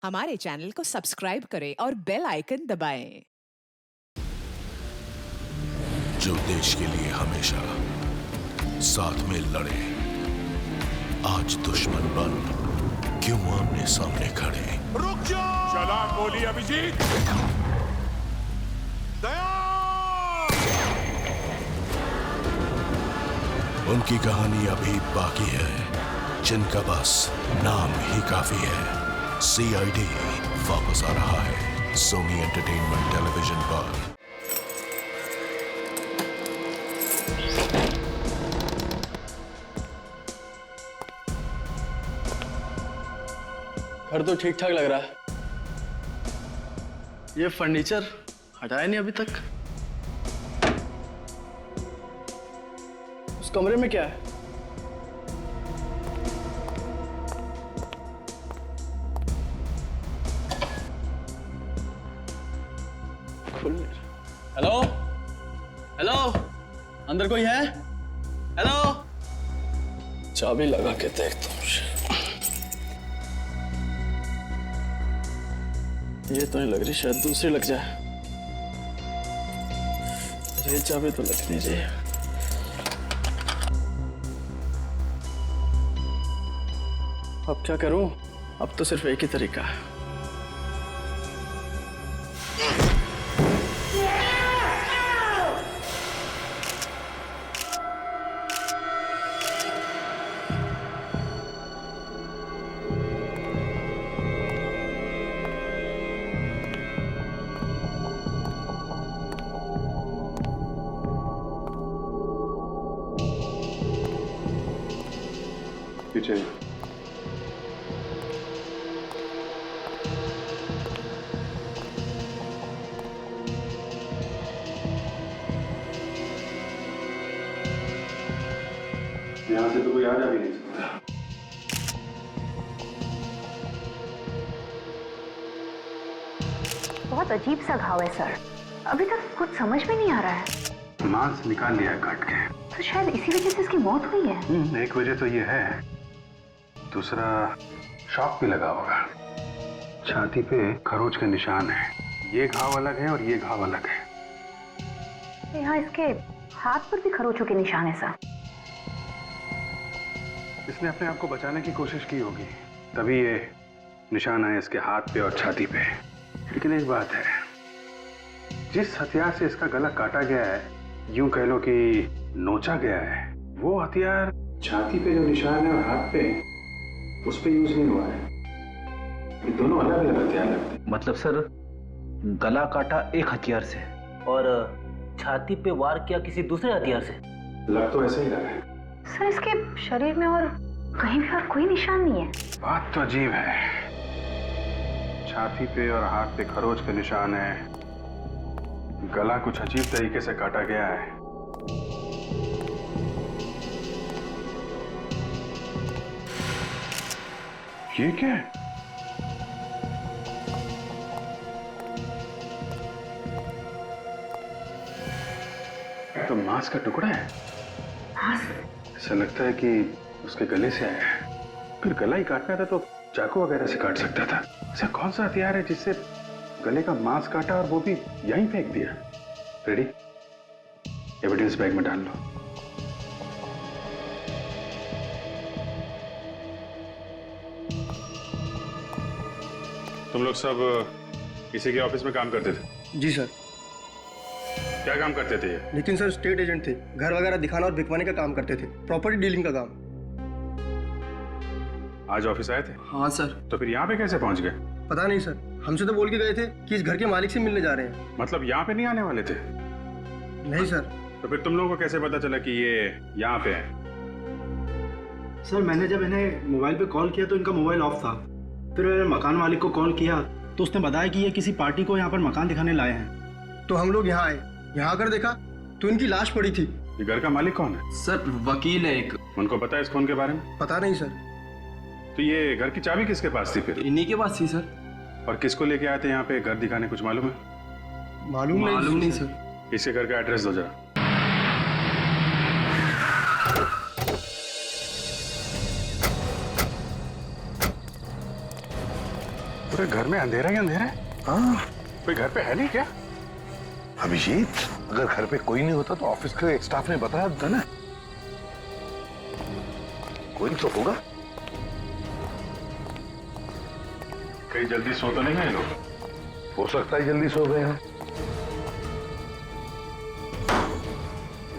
हमारे चैनल को सब्सक्राइब करें और बेल आइकन दबाएं। जो देश के लिए हमेशा साथ में लड़े, आज दुश्मन बन क्यों आमने सामने खड़े। रुक जाओ! चला गोली अभिजीत! दया! उनकी कहानी अभी बाकी है, जिनका बस नाम ही काफी है। CID वापस आ रहा है सोनी एंटरटेनमेंट टेलीविजन पर। घर तो ठीक ठाक लग रहा है। ये फर्नीचर हटाया नहीं अभी तक। उस कमरे में क्या है? हेलो हेलो, अंदर कोई है? हेलो, चाबी लगा के देखता हूँ। ये तो नहीं लग रही, शायद दूसरी लग जाए। ये चाबी तो लग नहीं रही। अब क्या करूं? अब तो सिर्फ एक ही तरीका है। पीछे यहाँ से तो कोई आ जा भी नहीं सकता। बहुत अजीब सा घाव है सर, अभी तक कुछ समझ में नहीं आ रहा है। मांस निकाल लिया है काट के। तो शायद इसी वजह से इसकी मौत हुई है। एक वजह तो ये है, दूसरा शॉक भी लगा होगा। छाती पे खरोच के निशान है। ये घाव अलग है और ये घाव अलग है। यहाँ इसके हाथ पर भी खरोचों के निशान है सर। इसने अपने आप को बचाने की कोशिश की होगी, तभी ये निशान आए इसके हाथ पे और छाती पे। लेकिन एक बात है, जिस हथियार से इसका गला काटा गया है, यूं कह लो कि नोचा गया है, वो हथियार छाती पे जो निशान है और हाथ पे, उस पे यूज नहीं हुआ है। ये दोनों अलग अलग हथियार लगते हैं। मतलब सर, गला काटा एक हथियार से और छाती पे वार किया किसी दूसरे हथियार से। लग तो ऐसा ही रहा है सर, इसके शरीर में और कहीं भी और कोई निशान नहीं है। बात तो अजीब है। छाती पे और हाथ पे खरोच के निशान है, गला कुछ अजीब तरीके से काटा गया है। ये क्या है? तो मांस का टुकड़ा है। ऐसा लगता है कि उसके गले से आया है। फिर गला ही काटना था तो चाकू वगैरह से काट सकता था। ऐसा कौन सा हथियार है जिससे गले का मांस काटा और वो भी यहीं फेंक दिया? रेडी? एविडेंस बैग में डाल लो। तुम लोग सब किसी के ऑफिस में काम करते थे? जी सर। क्या काम करते थे ये? लेकिन सर स्टेट एजेंट थे, घर वगैरह दिखाना और बिकवाने का काम करते थे, प्रॉपर्टी डीलिंग का काम। आज ऑफिस आए थे? हाँ सर। तो फिर यहाँ पे कैसे पहुंच गए? पता नहीं सर, हमसे तो बोल के गए थे कि इस घर के मालिक से मिलने जा रहे हैं। मतलब यहाँ पे नहीं आने वाले थे? नहीं सर। तो फिर तुम लोगों को कैसे पता चला कि ये यहाँ पे है? सर, मैंने जब इन्हें मोबाइल पे कॉल किया तो इनका मोबाइल ऑफ था। फिर मैंने मकान मालिक को कॉल किया तो उसने बताया कि ये किसी पार्टी को यहाँ पर मकान दिखाने लाए हैं। तो हम लोग यहाँ आए, यहाँ आकर देखा तो इनकी लाश पड़ी थी। ये घर का मालिक कौन है? सर, वकील है एक। उनको पता है इस खून के बारे में? पता नहीं सर। तो ये घर की चाबी किसके पास थी फिर? इन्हीं के पास थी सर। और किसको लेके आए थे यहाँ पे घर दिखाने, कुछ मालूम है? मालूम नहीं सर। इसके घर का एड्रेस दो जरा। पूरे घर में अंधेरा ही अंधेरा है। हाँ कोई घर पे है नहीं क्या? अभिजीत, अगर घर पे कोई नहीं होता तो ऑफिस के स्टाफ ने बताया था ना, कोई तो होगा। कहीं जल्दी सो तो नहीं है लोग? हो सकता है जल्दी सो गए हैं।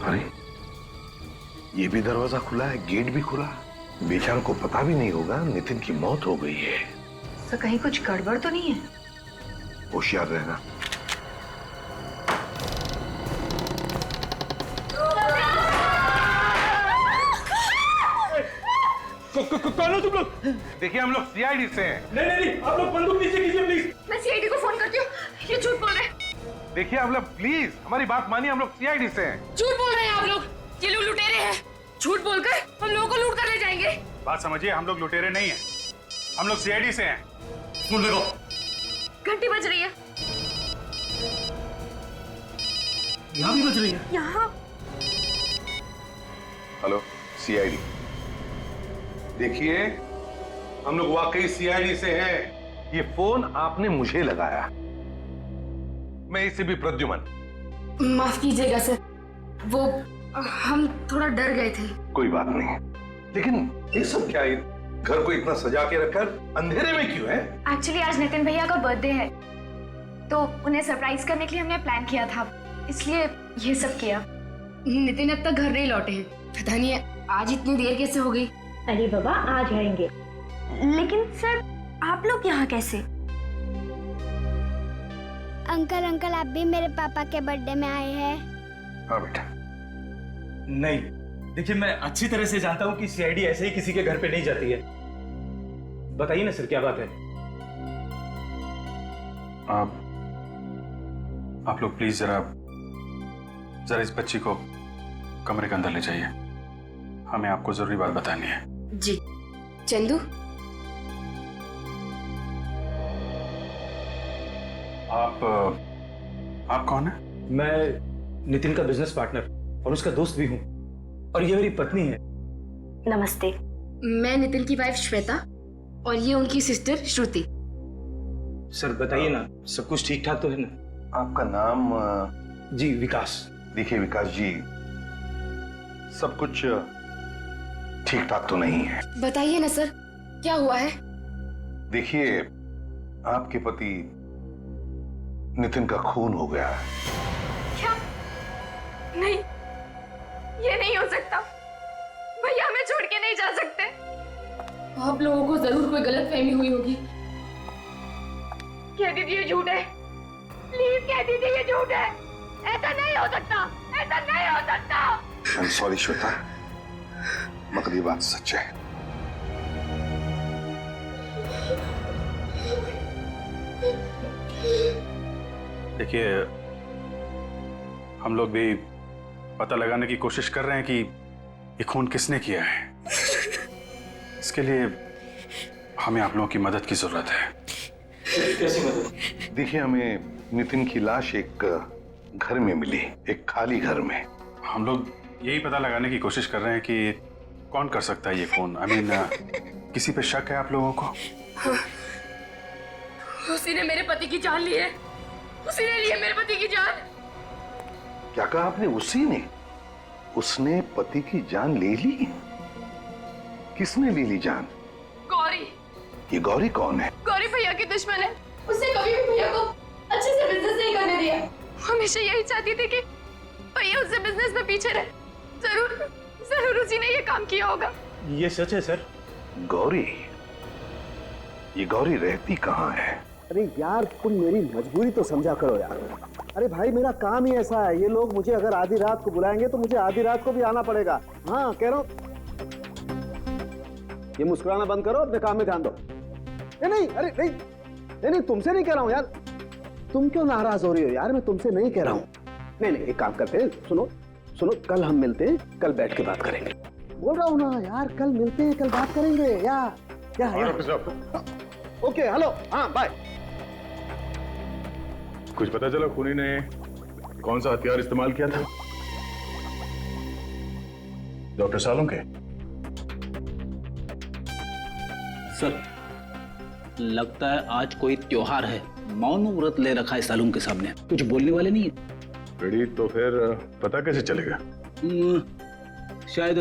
अरे ये भी दरवाजा खुला है, गेट भी खुला। बेचारों को पता भी नहीं होगा नितिन की मौत हो गई है। तो कहीं कुछ गड़बड़ तो नहीं है? होशियार रहना। कौन हो तुम लोग? देखिए हम लोग सीआईडी से हैं। नहीं, आप लोग बंदूक नीचे कीजिए प्लीज। मैं सीआईडी को फोन करती हूँ, ये झूठ बोल रहे हैं। देखिए आप लोग प्लीज हमारी बात मानिए, हम लोग सीआईडी से हैं। झूठ बोल रहे हैं आप लोग, ये लोग लुटेरे हैं। झूठ बोलकर हम लोगों को लूट कर ले जाएंगे। बात समझिए, हम लोग लुटेरे नहीं हैं, हम लोग सीआईडी से हैं। सुन लो, घंटी बज रही है। यहाँ भी बज रही है। यहाँ हेलो सीआईडी। देखिए हम लोग वाकई सीआईडी से हैं। ये फोन आपने मुझे लगाया, मैं इससे भी प्रद्युमन। माफ कीजिएगा सर, वो हम थोड़ा डर गए थे। कोई बात नहीं, लेकिन ये सब क्या है? घर को इतना सजा के रखकर अंधेरे में क्यों है? एक्चुअली आज नितिन भैया का बर्थडे है, तो उन्हें सरप्राइज करने के लिए हमने प्लान किया था, इसलिए ये सब किया। नितिन अब तक घर नहीं लौटे हैं, पता नहीं आज इतनी देर कैसे हो गई। अरे बाबा आ जाएंगे। लेकिन सर आप लोग यहाँ कैसे? अंकल आप भी मेरे पापा के बर्थडे में आए हैं? हाँ बेटा। नहीं, देखिए मैं अच्छी तरह से जानता हूँ कि सीआईडी ऐसे ही किसी के घर पे नहीं जाती है। बताइए ना सर, क्या बात है? आप लोग प्लीज जरा इस बच्ची को कमरे के अंदर ले जाइए, हमें आपको जरूरी बात बतानी है। जी। चंदू, आप कौन है? मैं नितिन का बिजनेस पार्टनर और उसका दोस्त भी हूँ, और ये मेरी पत्नी है। नमस्ते। मैं नितिन की वाइफ श्वेता और ये उनकी सिस्टर श्रुति। सर बताइए ना, सब कुछ ठीक ठाक तो है ना? आपका नाम? जी विकास। देखिए विकास जी, सब कुछ ठीक ठाक तो नहीं है। बताइए ना सर, क्या हुआ है? देखिए आपके पति नितिन का खून हो गया है। क्या? नहीं, ये नहीं हो सकता। भैया हमें छोड़ के नहीं जा सकते। आप लोगों को जरूर कोई गलतफहमी हुई होगी। कह दीजिए झूठ है, प्लीज कह दीजिए ये झूठ है। ऐसा नहीं हो सकता, ऐसा नहीं हो सकता। आई एम सॉरी श्वेता, मगर ये बात सच है। देखिए हम लोग भी पता लगाने की कोशिश कर रहे हैं कि ये खून किसने किया है। इसके लिए हमें आप लोगों की मदद की जरूरत है। कैसी मदद? देखिए हमें नितिन की लाश एक घर में मिली, एक खाली घर में। हम लोग यही पता लगाने की कोशिश कर रहे हैं कि कौन कर सकता है ये खून। आई मीन किसी पे शक है आप लोगों को? उसी ने मेरे पति की जान ली है, उसी ने ली है मेरे पति की जान। क्या कहा आपने? उसी ने? उसने पति की जान ले ली? किसने ले ली जान? गौरी। ये गौरी कौन है? गौरी भैया की दुश्मन है। उसने कभी भी भैया को अच्छे से बिजनेस नहीं करने दिया। हमेशा यही चाहती थी कि भैया उससे बिजनेस में पीछे रहे। जरूर उसी ने ये काम किया होगा। ये सच है सर? गौरी? ये गौरी रहती कहाँ है? अरे यार तुम मेरी मजबूरी तो समझा करो यार। अरे भाई मेरा काम ही ऐसा है, ये लोग मुझे अगर आधी रात को बुलाएंगे तो मुझे आधी रात को भी आना पड़ेगा। हाँ कह रहा हूँ, ये मुस्कुराना बंद करो, अपने काम में ध्यान दो। नहीं अरे नहीं तुमसे नहीं कह रहा हूँ यार। तुम क्यों नाराज हो रही हो यार? मैं तुमसे नहीं कह रहा हूँ। नहीं एक काम करते हैं, सुनो कल हम मिलते हैं, कल बैठ के बात करेंगे। बोल रहा हूँ ना यार, कल मिलते हैं, कल बात करेंगे। या ओके हेलो, हाँ बाय। कुछ पता चला खूनी ने कौन सा हथियार इस्तेमाल किया था? डॉक्टर सालोंके? सर लगता है आज कोई त्योहार है। मौन व्रत ले रखा है सालूम के सामने, कुछ बोलने वाले नहीं है। रेडी, तो फिर पता कैसे चलेगा? शायद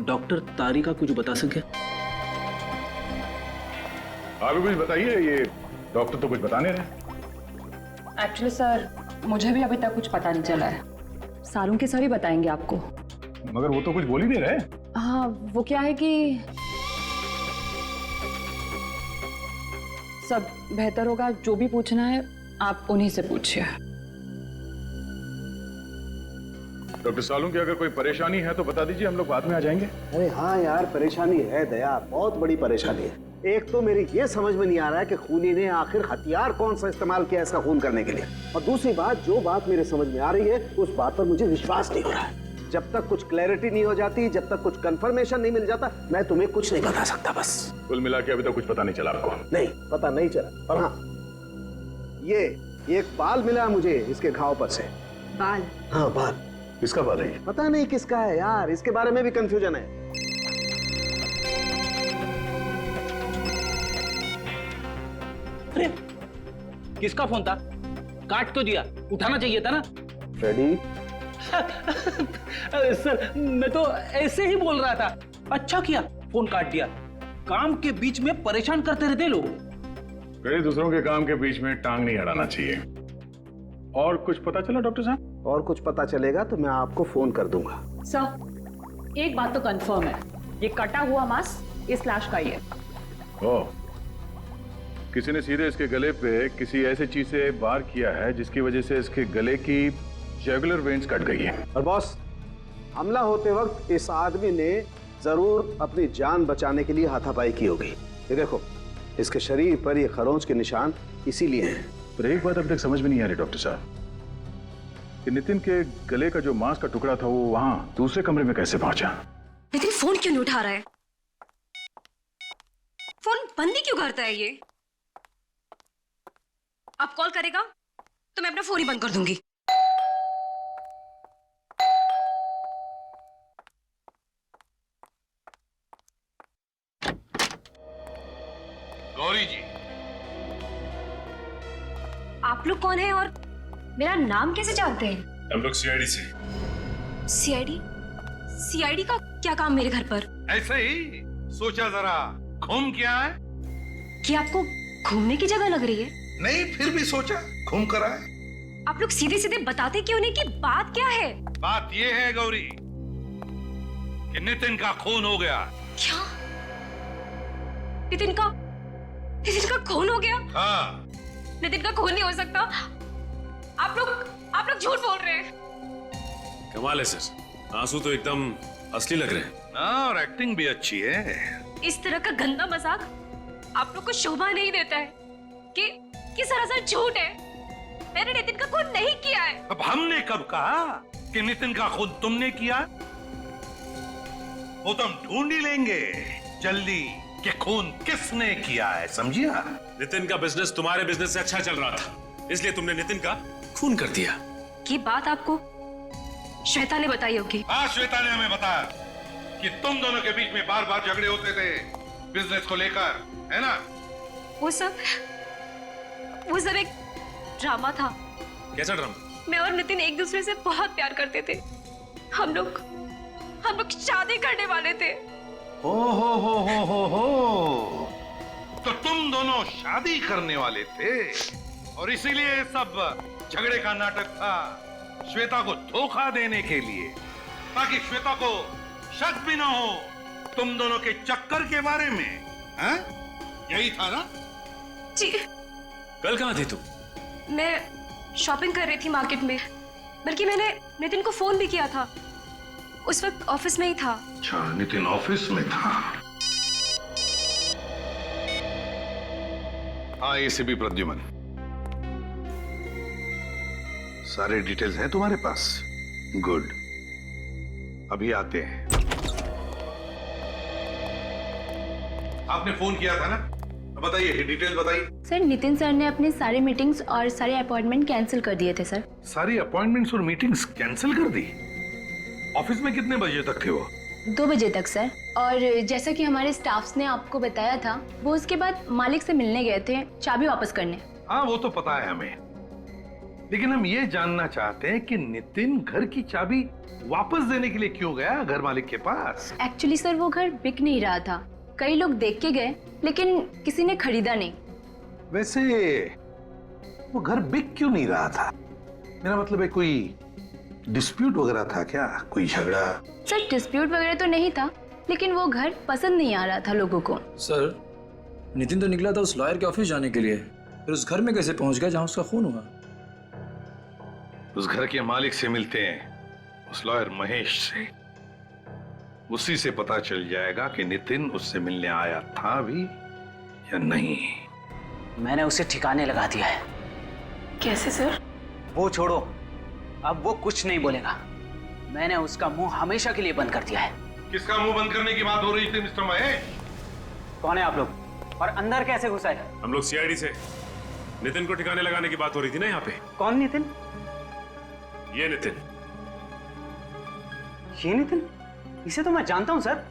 डॉक्टर तारिका कुछ बता सके। आप भी कुछ बताइए, ये डॉक्टर तो कुछ बता नहीं रहे। एक्चुअली सर, मुझे भी अभी तक कुछ पता नहीं चला है। सालूम के सर ही बताएंगे आपको। मगर वो तो कुछ बोल ही नहीं रहे। हाँ, वो क्या है कि सब बेहतर होगा, जो भी पूछना है आप उन्हीं से पूछिए। डॉक्टर सालूम की अगर कोई परेशानी है तो बता दीजिए, हम लोग बाद में आ जाएंगे। अरे हाँ यार, परेशानी है दया, बहुत बड़ी परेशानी है। एक तो मेरी ये समझ में नहीं आ रहा है कि खूनी ने आखिर हथियार कौन सा इस्तेमाल किया इसका खून करने के लिए, और दूसरी बात, जो बात मेरे समझ में आ रही है उस बात पर मुझे विश्वास नहीं हो रहा है। जब तक कुछ क्लैरिटी नहीं हो जाती, जब तक कुछ कंफर्मेशन नहीं मिल जाता, मैं तुम्हें कुछ नहीं बता सकता। बस कुल मिला के अभी तक कुछ पता नहीं चला आपको? नहीं, पता नहीं चला। पर हाँ, ये एक बाल मिला मुझे इसके घाव पर से। बाल? हाँ, बाल। किसका बाल है? पता नहीं किसका है यार, इसके बारे में भी कंफ्यूजन है। अरे किसका फोन था? काट तो दिया, उठाना चाहिए था ना। फ्रेडी सर, मैं तो ऐसे ही बोल रहा था। अच्छा किया फोन काट दिया, काम के बीच में परेशान करते रहते लोग। कई दूसरों के काम के बीच में टांग नहीं अड़ाना चाहिए। और कुछ पता चला डॉक्टर साहब? और कुछ पता चलेगा तो मैं आपको फोन कर दूंगा। सर, एक बात तो कंफर्म है, ये कटा हुआ मांस इस लाश का ही है। ओह, किसी ने सीधे इसके गले पे किसी ऐसी चीज से वार किया है जिसकी वजह से इसके गले की जुगुलर वेन्स कट गई है। और बॉस, हमला होते वक्त इस आदमी ने जरूर अपनी जान बचाने के लिए हाथापाई की होगी। ये देखो, इसके शरीर पर ये खरोंच के निशान इसीलिए हैं। पर एक बात अभी तक समझ में नहीं आ रही डॉक्टर साहब, कि नितिन के गले का जो मांस का टुकड़ा था वो वहां दूसरे कमरे में कैसे पहुंचा? नितिन फोन क्यों नहीं उठा रहा है? फोन बंद ही क्यों करता है ये? अब कॉल करेगा तो मैं अपना फोन ही बंद कर दूंगी। गौरी जी, आप लोग कौन हैं और मेरा नाम कैसे जानते हैं? हम लोग सीआईडी से। सीआईडी? सीआईडी का क्या काम मेरे घर पर? ऐसे ही सोचा जरा घूम के आए। कि आपको घूमने की जगह लग रही है? नहीं, फिर भी सोचा घूम कर आए। आप लोग सीधे सीधे बताते क्यों नहीं कि बात क्या है? बात ये है गौरी कि नितिन का खून हो गया। क्या? नितिन का खून हो गया? हाँ। नितिन का खून नहीं हो सकता। आप लोग झूठ बोल रहे हैं। कमाल है सर, आंसू तो एकदम असली लग रहे हैं। हाँ, और एक्टिंग भी अच्छी है। इस तरह का गंदा मजाक आप लोग को शोभा नहीं देता है कि सरासर झूठ है। मैंने नितिन का खून नहीं किया है। अब हमने कब कहा कि नितिन का खून तुमने किया? वो तो हम ढूंढ ही लेंगे जल्दी कि खून किसने किया है, समझिया? नितिन का बिजनेस तुम्हारे बिजनेस से अच्छा चल रहा था, इसलिए तुमने नितिन का खून कर दिया। ये बात आपको श्वेता ने बताई होगी। हाँ, श्वेता ने हमें बताया कि तुम दोनों के बीच में बार बार झगड़े होते थे बिजनेस को लेकर, है ना? वो सब एक ड्रामा था। कैसा ड्रामा? मैं और नितिन एक दूसरे से बहुत प्यार करते थे। हम लोग शादी करने वाले थे। हो। तो तुम दोनों शादी करने वाले थे और इसीलिए सब झगड़े का नाटक था, श्वेता को धोखा देने के लिए, ताकि श्वेता को शक भी ना हो तुम दोनों के चक्कर के बारे में। हैं? यही था ना? जी। कल कहाँ थी तुम? मैं शॉपिंग कर रही थी मार्केट में, बल्कि मैंने नितिन को फोन भी किया था। उस वक्त ऑफिस में ही था। अच्छा, नितिन ऑफिस में था। हाँ, एसीपी प्रद्युमन, सारे डिटेल्स हैं तुम्हारे पास? गुड, अभी आते हैं। आपने फोन किया था ना? बताइए, डिटेल्स बताइए। सर, नितिन सर ने अपनी सारी मीटिंग्स और सारे अपॉइंटमेंट कैंसिल कर दिए थे सर। सारी अपॉइंटमेंट्स और मीटिंग्स कैंसिल कर दी? ऑफिस में कितने बजे तक थे वो? 2 बजे तक सर। और जैसा कि हमारे स्टाफ्स ने आपको बताया था, वो उसके बाद मालिक से मिलने गए थे चाबी वापस करने। हाँ वो तो पता है हमें, लेकिन हम ये जानना चाहते हैं कि नितिन घर की चाबी वापस देने के लिए क्यों गया घर मालिक के पास? एक्चुअली सर वो घर बिक नहीं रहा था। कई लोग देख के गए लेकिन किसी ने खरीदा नहीं। वैसे वो घर बिक क्यों नहीं रहा था? मेरा मतलब है कोई डिस्प्यूट वगैरह था क्या, कोई झगड़ा? सर डिस्प्यूट वगैरह तो नहीं था, लेकिन वो घर पसंद नहीं आ रहा था लोगों को। सर नितिन तो निकला था उस लॉयर के ऑफिस जाने के लिए, फिर उस घर में कैसे पहुंच गया जहां उसका खून हुआ? उस घर के मालिक से मिलते हैं, उस लॉयर महेश से। उसी से पता चल जाएगा कि नितिन उससे मिलने आया था भी या नहीं। मैंने उसे ठिकाने लगा दिया है। कैसे सर? वो छोड़ो, अब वो कुछ नहीं बोलेगा। मैंने उसका मुंह हमेशा के लिए बंद कर दिया है। किसका मुंह बंद करने की बात हो रही थी मिस्टर महेश? कौन है आप लोग और अंदर कैसे घुसा है? हम लोग सीआईडी से। नितिन को ठिकाने लगाने की बात हो रही थी ना यहाँ पे। कौन नितिन? ये नितिन। ये नितिन? इसे तो मैं जानता हूँ सर,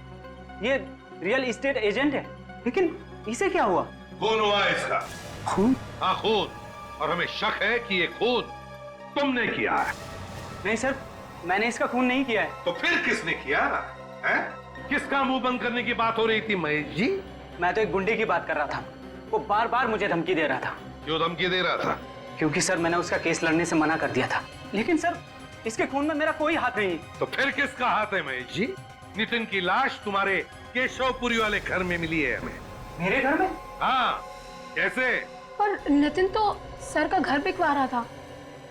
ये रियल एस्टेट एजेंट है, लेकिन इसे क्या हुआ? खून हुआ इसका। खून? हाँ खून, और हमें शक है कि ये खून तुमने किया है। नहीं सर, मैंने इसका खून नहीं किया है। तो फिर किसने किया है? किसका मुंह बंद करने की बात हो रही थी महेश जी? मैं तो एक गुंडे की बात कर रहा था, वो बार बार मुझे धमकी दे रहा था। क्यों धमकी दे रहा था? क्योंकि सर मैंने उसका केस लड़ने से मना कर दिया था। लेकिन सर इसके खून में मेरा कोई हाथ नहीं। तो फिर किसका हाथ है महेश जी? नितिन की लाश तुम्हारे केशवपुरी वाले घर में मिली है हमें। मेरे घर में? हाँ। कैसे? पर नितिन तो सर का घर बिकवा रहा था,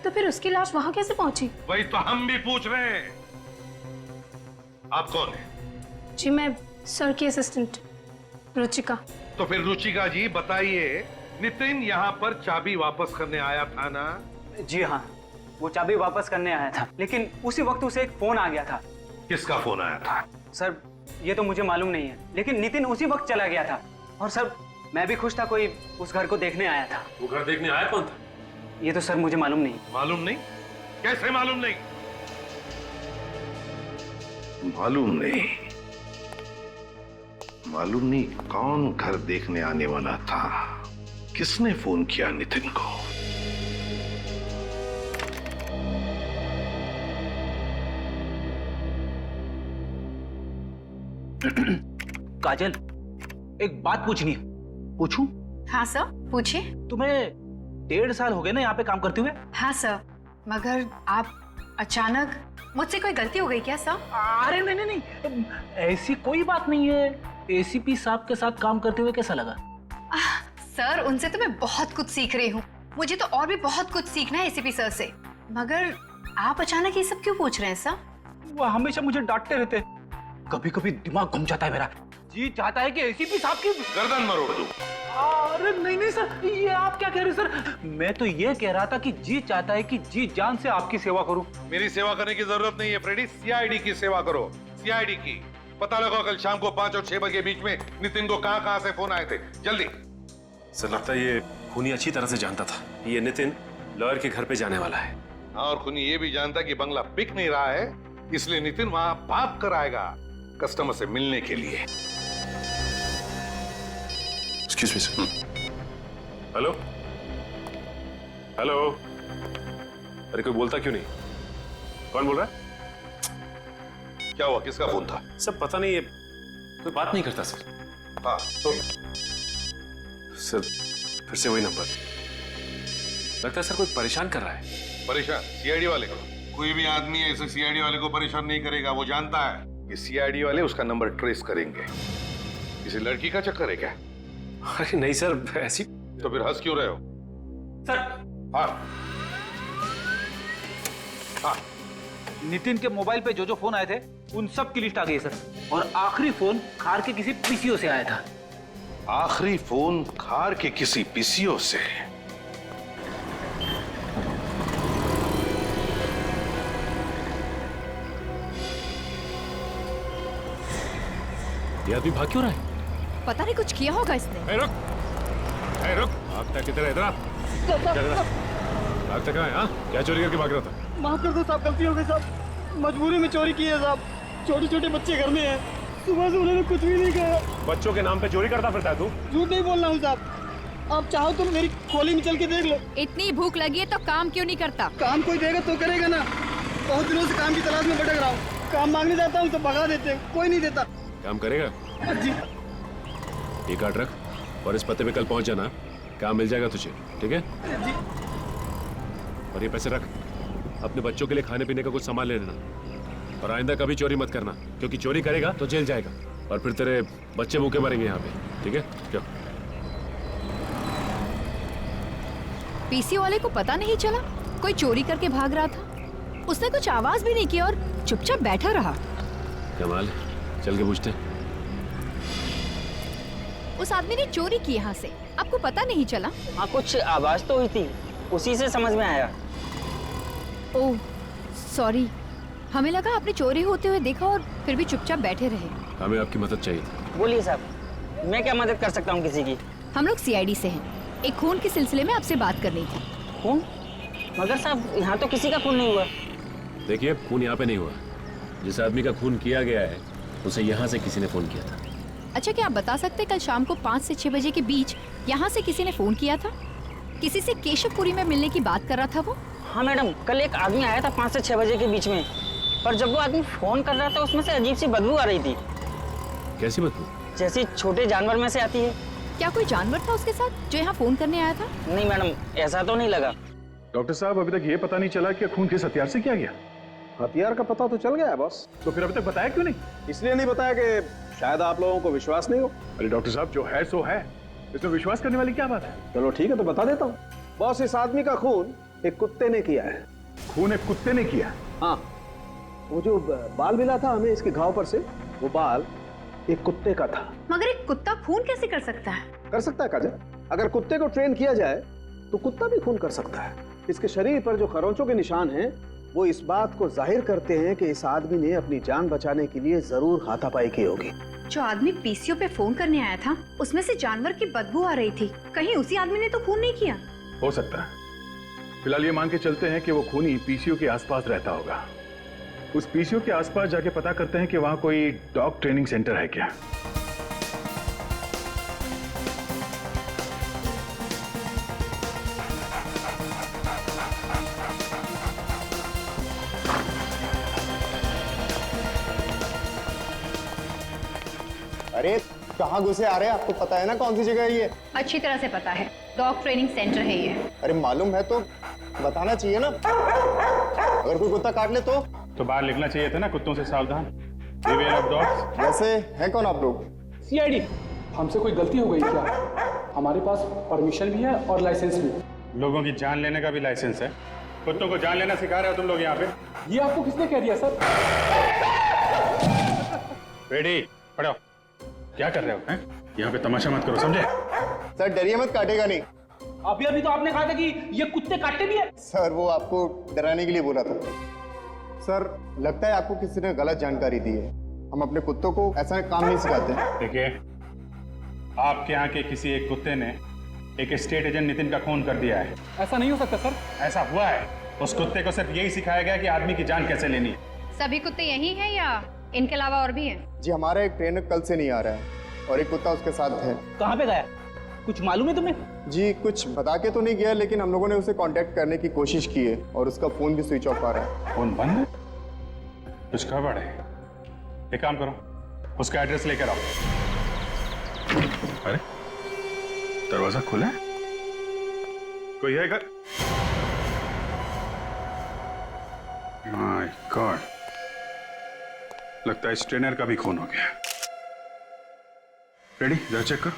तो फिर उसकी लाश वहां कैसे पहुंची? वही तो हम भी पूछ रहे हैं। आप कौन है? जी मैं सर की असिस्टेंट रुचिका। तो फिर रुचिका जी बताइए, नितिन यहाँ पर चाबी वापस करने आया था ना? जी हाँ, वो चाबी वापस करने आया था, लेकिन उसी वक्त उसे एक फोन आ गया था। किसका फोन आया था? सर ये तो मुझे मालूम नहीं है, लेकिन नितिन उसी वक्त चला गया था। और सर मैं भी खुश था, कोई उस घर को देखने आया था। वो घर देखने आया कौन था? ये तो सर मुझे मालूम नहीं। मालूम नहीं? कैसे मालूम नहीं? मालूम नहीं? मालूम नहीं कौन घर देखने आने वाला था? किसने फोन किया नितिन को? काजल, एक बात पूछनी है। पूछूं? हाँ सर पूछिए। तुम्हें 1.5 साल हो गए ना यहाँ पे काम करते हुए? हाँ सर, मगर आप अचानक, मुझसे कोई गलती हो गई क्या सर? अरे नहीं नहीं नहीं, ऐसी कोई बात नहीं है। एसीपी साहब के साथ काम करते हुए कैसा लगा? सर उनसे तो मैं बहुत कुछ सीख रही हूँ, मुझे तो और भी बहुत कुछ सीखना है एसीपी सर से। मगर आप अचानक ये सब क्यों पूछ रहे हैं सर? वो हमेशा मुझे डांटते रहते, कभी कभी दिमाग घूम जाता है मेरा। जी चाहता है कि एसीपी साहब की गर्दन मरोड़ दूं। अरे नहीं नहीं सर, ये आप क्या कह रहे हो सर? मैं तो ये कह रहा था कि जी चाहता है कि जी जान से आपकी सेवा करूं। मेरी सेवा करने की जरूरत नहीं है फ्रेडी, सीआईडी की सेवा करो। सीआईडी की पता लगाओ कल शाम को 5 और 6 बजे के बीच में नितिन को कहां से फोन आए थे, जल्दी। सर लगता है ये खूनी अच्छी तरह से जानता था ये नितिन लॉयर के घर पे जाने वाला है। हाँ, और खूनी ये भी जानता कि बंगला बिक नहीं रहा है, इसलिए नितिन वहां भाग कर आएगा कस्टमर से मिलने के लिए। Excuse me sir. Hello hello, अरे कोई बोलता क्यों नहीं? कौन बोल रहा है? क्या हुआ, किसका फोन था? सब पता नहीं, ये कोई बात नहीं करता सर। हाँ तो सर फिर से वही नंबर। लगता है सर कोई परेशान कर रहा है। परेशान? सीआईडी वाले को? कोई भी आदमी ऐसे सीआईडी वाले को परेशान नहीं करेगा, वो जानता है कि सीआईडी वाले उसका नंबर ट्रेस करेंगे। किसी लड़की का चक्कर है क्या? अरे नहीं सर, ऐसी। तो फिर हंस क्यों रहे हो? सर हाँ हाँ, नितिन के मोबाइल पे जो जो फोन आए थे उन सब की लिस्ट आ गई है सर, और आखिरी फोन खार के किसी पीसीओ से आया था। आखिरी फोन खार के किसी पीसीओ से? ये आदमी भाग क्यों रहा है? पता नहीं कुछ किया होगा इसने। रुक भागता किधर है? इधर भागता कहाँ है? हाँ क्या चोरी करके भाग रहा था? माफ कर दो साहब, गलती हो गई साहब, मजबूरी में चोरी की है साहब। छोटे छोटे बच्चे घर में हैं। सुबह से उन्होंने कुछ भी नहीं कहा। बच्चों के नाम पे चोरी करता फिरता है तू? झूठ नहीं बोल रहा हूँ साहब, आप चाहो तो मेरी खोली में चल के देख लो। इतनी भूख लगी है तो काम क्यों नहीं करता? काम कोई देगा तो करेगा ना। बहुत दिनों से काम की तलाश में भटक रहा हूँ। काम मांगने जाता हूँ तो भगा देते हैं, कोई नहीं देता। काम करेगा? जी। ये कार्ड रख और इस पते पे कल पहुंच जाना, काम मिल जाएगा तुझे, ठीक है? जी। और ये पैसे रख, अपने बच्चों के लिए खाने पीने का कुछ सामान ले लेना। और आइंदा कभी चोरी मत करना, क्योंकि चोरी करेगा तो जेल जाएगा और फिर तेरे बच्चे भूखे मरेंगे यहाँ पे, ठीक है? क्यों? पीसी वाले को पता नहीं चला कोई चोरी करके भाग रहा था? उसने कुछ आवाज भी नहीं की और चुपचाप बैठा रहा। कमाल, चल के पूछते। उस आदमी ने चोरी की यहाँ से, आपको पता नहीं चला? हाँ, कुछ आवाज तो हुई थी, उसी से समझ में आया। ओह सॉरी, हमें लगा आपने चोरी होते हुए देखा और फिर भी चुपचाप बैठे रहे। हमें आपकी मदद चाहिए थी। बोलिए साहब, मैं क्या मदद कर सकता हूँ किसी की? हम लोग सीआईडी से हैं, एक खून के सिलसिले में आपसे बात करनी थी। खून? मगर साहब यहाँ तो किसी का खून नहीं हुआ। देखिए, खून यहाँ पे नहीं हुआ। जिस आदमी का खून किया गया है उसे यहाँ से किसी ने फोन किया था। अच्छा, क्या आप बता सकते कल शाम को 5 से 6 बजे के बीच यहाँ से किसी ने फोन किया था? किसी से केशवपुरी में मिलने की बात कर रहा था वो? हाँ मैडम, कल एक आदमी आया था 5 से 6 बजे के बीच में, पर जब वो आदमी फोन कर रहा था उसमें से अजीब सी बदबू आ रही थी। कैसी बदबू? जैसी छोटे जानवर में से आती है। क्या कोई जानवर था उसके साथ जो यहाँ फोन करने आया था? नहीं मैडम, ऐसा तो नहीं लगा। डॉक्टर साहब, अभी तक ये पता नहीं चला कि खून किस हथियार से किया गया। हथियार का पता तो चल गया है बॉस। तो फिर अभी तक बताया क्यों नहीं? इसलिए नहीं बताया कि शायद आप लोगों को विश्वास नहीं हो। अरे डॉक्टर साहब, जो है सो है, इसमें विश्वास करने वाली क्या बात है? चलो ठीक है, तो बता देता हूँ। बॉस, इस आदमी का खून एक कुत्ते ने किया है। खून एक कुत्ते ने किया? हाँ, वो जो बाल मिला था हमें इसके घाव पर से, वो बाल एक कुत्ते का था। मगर एक कुत्ता खून कैसे कर सकता है? कर सकता है काजल, अगर कुत्ते को ट्रेन किया जाए तो कुत्ता भी खून कर सकता है। इसके शरीर पर जो खरोंचों के निशान हैं वो इस बात को जाहिर करते हैं कि इस आदमी ने अपनी जान बचाने के लिए जरूर हाथापाई की होगी। जो आदमी पीसीओ पे फोन करने आया था उसमें से जानवर की बदबू आ रही थी, कहीं उसी आदमी ने तो खून नहीं किया? हो सकता है। फिलहाल ये मान के चलते हैं कि वो खूनी पीसीओ के आसपास रहता होगा। उस पीसीओ के आसपास जाके पता करते हैं कि वहां कोई डॉग ट्रेनिंग सेंटर है क्या। अरे कहाँ घुसे आ रहे हैं? आपको पता है ना कौन सी जगह है ये? अच्छी तरह से पता है, डॉग ट्रेनिंग सेंटर है ये। अरे मालूम है तो बताना चाहिए ना, अगर कोई कुत्ता काट ले तो बाहर लिखना चाहिए था ना, कुत्तों से सावधान। Beware of dogs। वैसे है कौन आप लोग? सीआईडी। हमसे कोई गलती हो गई क्या? हमारे पास परमिशन भी है और लाइसेंस भी। लोगों की जान लेने का भी लाइसेंस है। कुत्तों को जान लेना सिखा रहे हो तुम लोग यहाँ पे? ये आपको किसने कह दिया सर? बेटी पढ़ो, क्या कर रहे हो? हैं? यहाँ पे तमाशा मत करो, समझे? सर डरिए मत, काटेगा नहीं। अभी तो आपने कहा था कि ये कुत्ते काटते भी है। सर वो आपको डराने के लिए बोला था। सर लगता है आपको किसी ने गलत जानकारी दी है। हम अपने कुत्तों को ऐसा काम नहीं सिखाते। देखिए, आपके यहाँ के किसी एक कुत्ते ने एक स्टेट एजेंट नितिन का खून कर दिया है। ऐसा नहीं हो सकता सर। ऐसा हुआ है। उस कुत्ते को सिर्फ यही सिखाया गया कि आदमी की जान कैसे लेनी है। सभी कुत्ते यही हैं या इनके अलावा और भी हैं? जी हमारा एक ट्रेनर कल से नहीं आ रहा है और एक कुत्ता उसके साथ है। कहाँ पे गया? कुछ मालूम है तुम्हें? जी कुछ बता के तो नहीं गया, लेकिन हम लोगों ने उसे कांटेक्ट करने की कोशिश की है और उसका फोन भी स्विच ऑफ आ रहा है। फोन बंद है? कुछ गड़बड़ है। एक काम करो, उसका एड्रेस लेकर आओ। अरे दरवाजा खुला है, कोई है घर? माय गॉड, लगता है इस ट्रेनर का भी खून हो गया। रेडी, जरा चेक कर।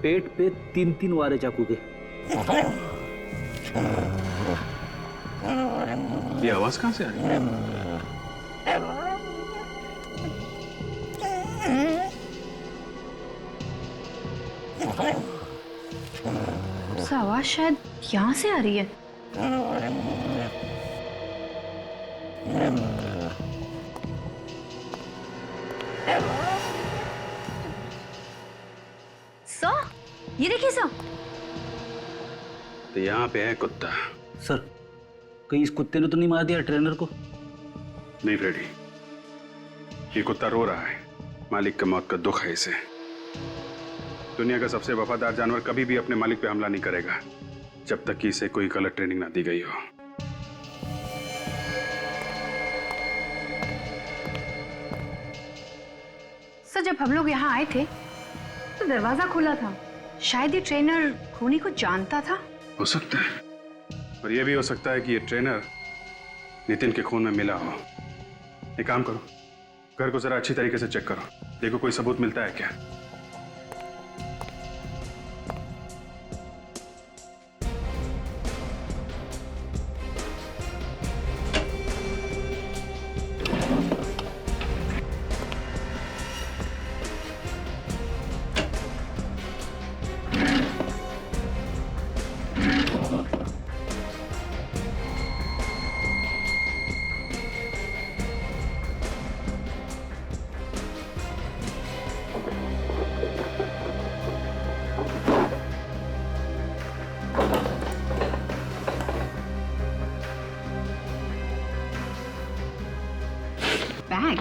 पेट पे 3-3 वारे चाकू के। ये आवाज कहां से आ रही है? आवाज शायद यहाँ से आ रही है। सर, ये देखिए सर। तो यहाँ पे है कुत्ता। सर, कहीं इस कुत्ते ने तो नहीं मार दिया ट्रेनर को? नहीं फ्रेडी, ये कुत्ता रो रहा है। मालिक की मौत का दुख है इसे। दुनिया का सबसे वफादार जानवर कभी भी अपने मालिक पे हमला नहीं करेगा जब तक कि इसे कोई गलत ट्रेनिंग ना दी गई हो। सर, जब हम लोग यहाँ आए थे तो दरवाजा खुला था। शायद ये ट्रेनर खूनी को जानता था। हो सकता है, और यह भी हो सकता है कि ये ट्रेनर नितिन के खून में मिला हो। एक काम करो, घर को जरा अच्छी तरीके से चेक करो, देखो कोई सबूत मिलता है क्या। बैग?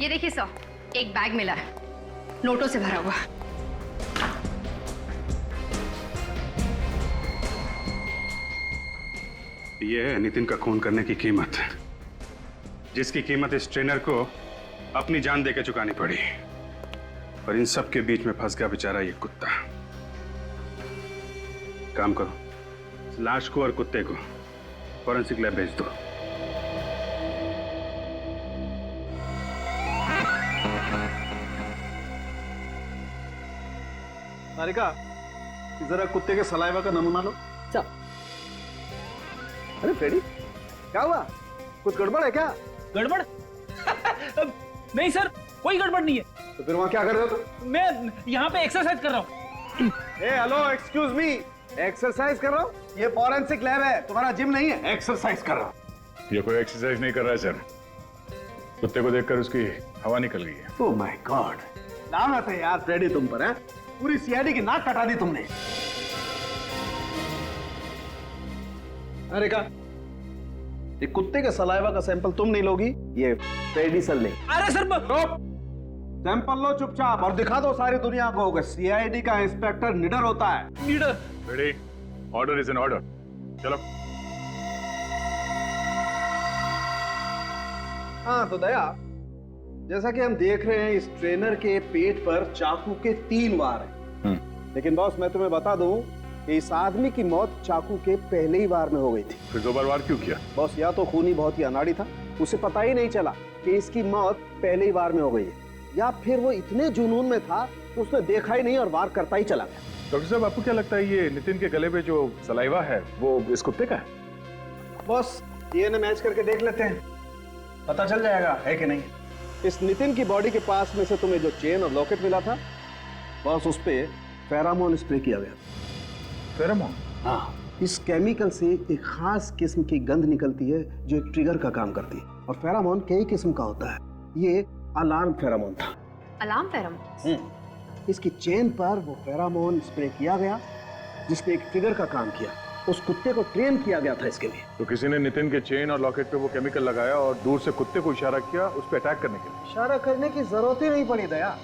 ये देखिए सर, एक बैग मिला है, नोटों से भरा हुआ। यह है नितिन का खून करने की कीमत, जिसकी कीमत इस ट्रेनर को अपनी जान देकर चुकानी पड़ी। और इन सब के बीच में फंस गया बेचारा ये कुत्ता। काम करो, लाश को और कुत्ते को फॉरेंसिक लैब भेज दो। सारिका, जरा कुत्ते के सलाइवा का नमूना लो। अरे फ्रेडी, क्या हुआ? कुछ गड़बड़ है क्या? गड़बड़? नहीं सर, कोई गड़बड़ नहीं है। तो फिर वहां क्या कर रहे हो तुम? मैं यहाँ पे एक्सरसाइज कर रहा हूँ। हेलो, एक्सक्यूज मी, एक्सरसाइज कर रहा हूँ? ये फॉरेंसिक लैब है, तुम्हारा जिम नहीं है। एक्सरसाइज कर रहा हूँ। ये कोई एक्सरसाइज नहीं कर रहा है सर, कुत्ते को देखकर उसकी हवा निकल गई है। ओह माय गॉड, लानत है यार फ्रेडी तुम पर, है? पूरी सीआईडी की नाक कटा दी तुमने। अरे का, ये कुत्ते के सलाइवा का सैंपल तुम नहीं लोगी, ये फ्रेडी सर ले। अरे सर, सैंपल लो चुपचाप और दिखा दो सारी दुनिया को कि सीआईडी का इंस्पेक्टर निडर होता है। निडर? Freddy, order is an order. चलो। हाँ तो दया, जैसा कि हम देख रहे हैं इस ट्रेनर के पेट पर चाकू के 3 वार हैं। लेकिन बॉस, मैं तुम्हें बता दूं कि इस आदमी की मौत चाकू के पहले ही वार में हो गई थी। फिर 2 बार वार क्यों किया? बॉस, या तो खूनी बहुत ही अनाड़ी था, उसे पता ही नहीं चला कि इसकी मौत पहले ही वार में हो गई है, या फिर वो इतने जुनून में था कि उसने देखा ही नहीं और वार करता ही चला गया। डॉक्टर साहब, आपको क्या लगता है ये नितिन के गले पे जो सलाइवा है वो इस कुत्ते का है? बॉस, डीएनए मैच करके देख लेते हैं, पता चल जाएगा है कि नहीं। इस नितिन की बॉडी के पास में से तुम्हें जो चेन और लॉकेट मिला था, बॉस उस पे फेरामोन स्प्रे किया गया। फेरामोन? हाँ, इस केमिकल से एक खास किस्म की गंध निकलती है जो एक ट्रिगर का काम करती है। और फेरामोन कई किस्म का होता है, ये अलार्म फेरामोन था। Alarm pheromone? इसकी चेन पर वो फेरामोन स्प्रे किया गया जिसने एक ट्रिगर का काम किया। उस कुत्ते को ट्रेन किया गया था इसके लिए। तो किसी ने नितिन के चेन और लॉकेट पे वो केमिकल लगाया और दूर से कुत्ते को इशारा किया उस पर अटैक करने के लिए। इशारा करने की जरूरत ही नहीं पड़ी दया।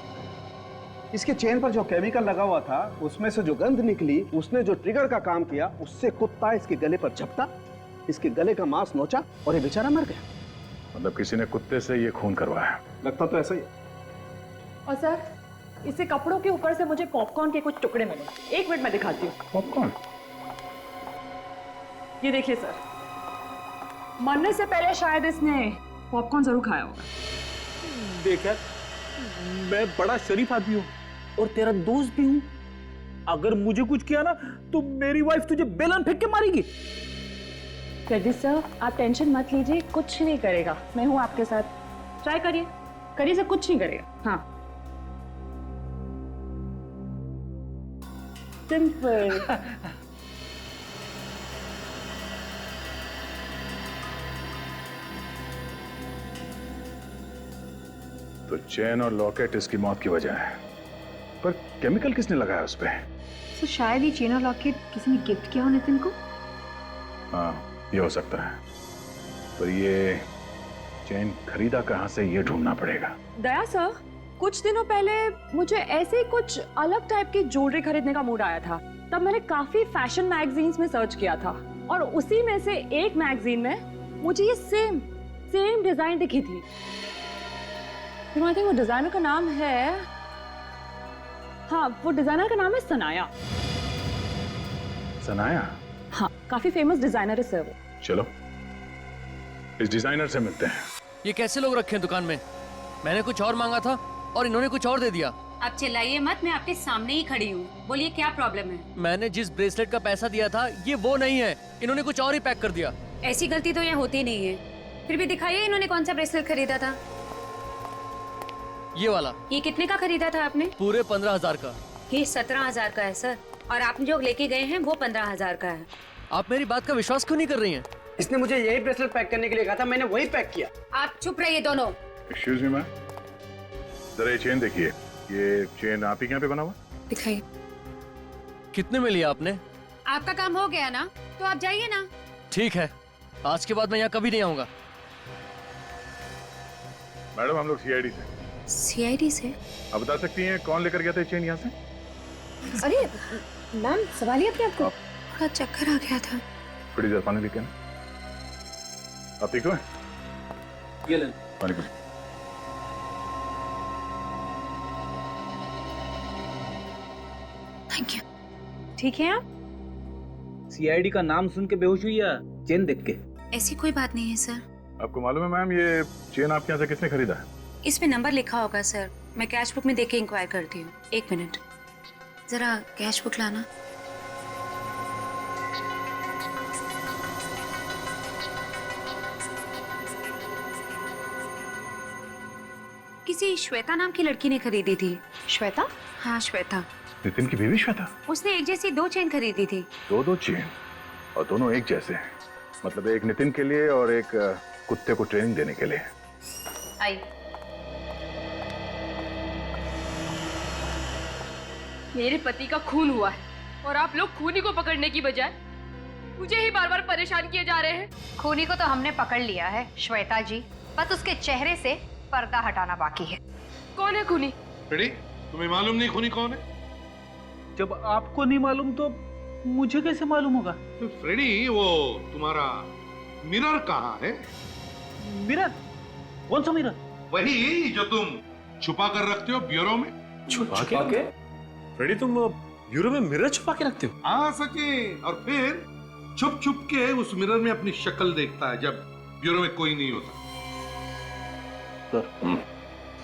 इसके चेन पर जो केमिकल लगा हुआ था उसमें से जो गंध निकली, उसने जो ट्रिगर का काम किया, उससे कुत्ता इसके गले पर झपटा, इसके गले का मांस नोचा और ये बेचारा मर गया। मतलब किसी ने कुत्ते से ये खून करवाया? लगता तो ऐसा ही है। और सर, इससे कपड़ों के ऊपर से मुझे पॉपकॉर्न के कुछ टुकड़े मिले। 1 मिनट में दिखाती हूँ। पॉपकॉर्न? ये देखिए सर, मरने से पहले शायद इसने पॉपकॉर्न जरूर खाया होगा। देख यार, मैं बड़ा शरीफ आदमी हूँ और तेरा दोस्त भी हूँ। अगर मुझे कुछ किया ना तो मेरी वाइफ तुझे बेलन फेंक के मारेगी। फ्रेडी सर, आप टेंशन मत लीजिए, कुछ नहीं करेगा। मैं हूँ आपके साथ, ट्राई करिए, करिए सर, कुछ नहीं करेगा। हाँ, सिंपल। तो चेन और लॉकेट इसकी मौत की वजह है, पर केमिकल किसने लगाया उस पर? तो शायद ये चेन और लॉकेट किसी ने गिफ्ट किया हो नितिन को। हाँ, ये हो सकता है, पर ये चेन खरीदा कहाँ से ये ढूंढना पड़ेगा। दया सर, कुछ दिनों पहले मुझे ऐसे ही कुछ अलग टाइप की ज्वेलरी खरीदने का मूड आया था। तब मैंने काफी फैशन मैगजीन्स में सर्च किया था और उसी में से एक मैगजीन में मुझे ये सेम डिजाइन दिखी थी। वो डिजाइनर का नाम है, हाँ वो डिजाइनर का नाम है सनाया। सनाया? हाँ, काफी फेमस डिजाइनर है सर वो। चलो इस डिजाइनर से मिलते हैं। ये कैसे लोग रखे हैं दुकान में? मैंने कुछ और मांगा था और इन्होंने कुछ और दे दिया। आप चिल्लाइए मत, मैं आपके सामने ही खड़ी हूँ। बोलिए क्या प्रॉब्लम है? मैंने जिस ब्रेसलेट का पैसा दिया था ये वो नहीं है, इन्होंने कुछ और ही पैक कर दिया। ऐसी गलती तो यहाँ होती नहीं है। फिर भी दिखाइए इन्होंने कौन सा ब्रेसलेट खरीदा था। ये वाला। ये कितने का खरीदा था आपने? पूरे 15,000 का। ये 17,000 का है सर, और आप जो लेके गए हैं वो 15,000 का है। आप मेरी बात का विश्वास क्यों नहीं कर रही हैं? इसने मुझे यही ब्रेसलेट पैक करने के लिए कहा था, मैंने वही पैक किया। आप चुप रहिए दोनों। एक्सक्यूज मी मैम, जरा ये चेन देखिए। ये चेन आप ही के यहाँ पे बना हुआ? दिखाइए। कितने में लिया आपने? आपका काम हो गया ना, तो आप जाइए ना। ठीक है, आज के बाद मैं यहाँ कभी नहीं आऊंगा। मैडम हम लोग सीआईडी से। सीआईडी से? आप बता सकती हैं कौन लेकर गया था चेन यहाँ से? अरे मैम, सवाल ही अपने आपको थोड़ा चक्कर आ गया था। थोड़ी देर पानी लेके आना। आप ठीक हो? ये ले पानी पी। Thank you. ठीक है आप? सीआईडी का नाम सुन के बेहोश हुई या चेन देख के? ऐसी कोई बात नहीं है सर। आपको मालूम है मैम ये चेन आपके यहाँ से किसने खरीदा है? इसमें नंबर लिखा होगा सर, मैं कैश बुक में देख के इंक्वायर करती हूँ। एक मिनट, जरा कैश बुक लाना। किसी श्वेता नाम की लड़की ने खरीदी थी। श्वेता? हाँ श्वेता। नितिन की बीवी श्वेता? उसने एक जैसी 2 चेन खरीदी थी। दो चेन? और दोनों एक जैसे हैं? मतलब एक नितिन के लिए और एक कुत्ते को ट्रेनिंग देने के लिए। आई। मेरे पति का खून हुआ है और आप लोग खूनी को पकड़ने की बजाय मुझे ही बार बार परेशान किए जा रहे हैं। खूनी को तो हमने पकड़ लिया है श्वेता जी, बस उसके चेहरे से पर्दा हटाना बाकी है। कौन है खूनी? फ्रेडी, तुम्हें मालूम नहीं खूनी कौन है? जब आपको नहीं मालूम तो मुझे कैसे मालूम होगा? तो फ्रेडी, वो तुम्हारा मिरर कहाँ है? मिरर? कौन सा मिरर? वही जो तुम छुपा कर रखते हो ब्यूरो में। छुपा के? फ्रेडी, तुम ब्यूरो में मिरर छुपा के रखते हो? आ सके, और फिर छुप छुप के उस मिरर में अपनी शक्ल देखता है जब ब्यूरो में कोई नहीं होता। सर,